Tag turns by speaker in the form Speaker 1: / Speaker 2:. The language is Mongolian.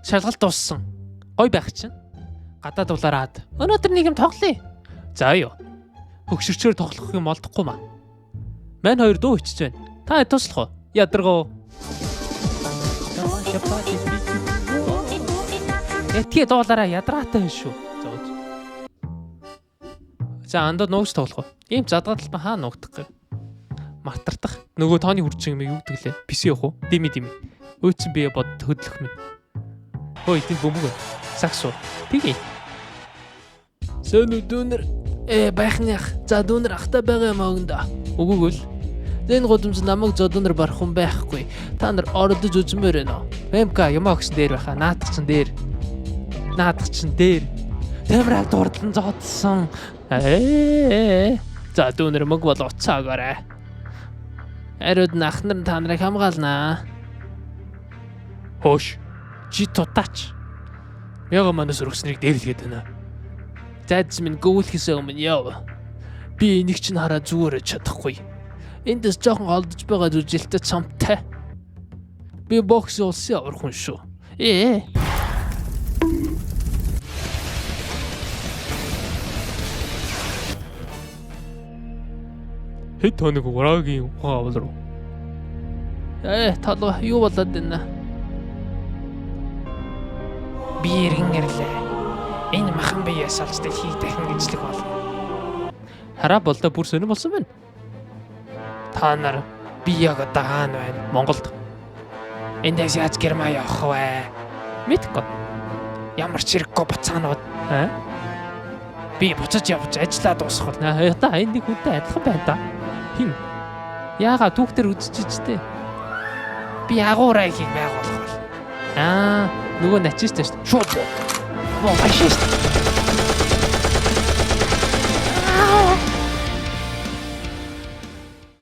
Speaker 1: Шалгалт дууссан. Гой байх чинь. Гадаад дулаараад. Өнөөдөр нэг юм тоглоё. За юу. Хөгшөрчөөр тоглох юм олдохгүй маа. Мань хоёр дуу ичж байна. Та туслах уу? Ядаргоо. Этгээ дуулаараа ядраатай шүү. Зөөж. За андаа нуугч тоглох уу? Ийм задгадлаа хаа нуугдах гэв. Мартардах. Нөгөө тооны хүрчин юм юу гэдэг лээ? PC явах уу? Дими. Өөцөн би бод хөдлөх минь. Хөөе тийм бөмбөг. Сакс уу? Тгий. Сэн дүүнэр байхнах. За дүүнэр ахтай байгаа юм өгөндөө. Үгүй л. Зэн годомж намайг зодонор барах хүн байхгүй. Та нар ордож үзмээр байна. МК юмаа өгсөн дээр байхаа. Наадах чин дээр. Тэмрэг дурдлан зодсон. За дүүнэр мөг бол уцаагаарай. Ариуд нахнар та нарыг хамгаалнаа. Хөөш. Чи тутаач. Яга манаас өргөснөрийг дээрлгээд байна. Зайдс минь гүйлхэс өмнө яв. Би энийг чинь хараа зүгээрээ чадахгүй. Эндээс жоохон олдож байгаа зүжилтэ цамтай. Би бокс улсын аврах хүн шүү. Хэд тоног урагийн ухаан авал руу. Толгой юу болоод байна? Би иргэн ирлээ. Энэ махан биеэс олж дэлхийг дахин гинжлэх болно. Хараа болдоо бүр сонирн болсон байна. Та нар би яг одоо хаана байна? Монголд. Эндээс яаж Герман явах вэ? Мэдгүй. Ямар ч хэрэггүй буцаанууд. Би буцаж явж ажиллаа дуусгах болно. Одоо энэ нэг хүнтэй адилхан байна да. Хин. Яага түүхтэр үзчихжтэй. Би агуураа ихийг байгуулах бол. Нөгөө нацисттэй шүү. Шууд. Фашист.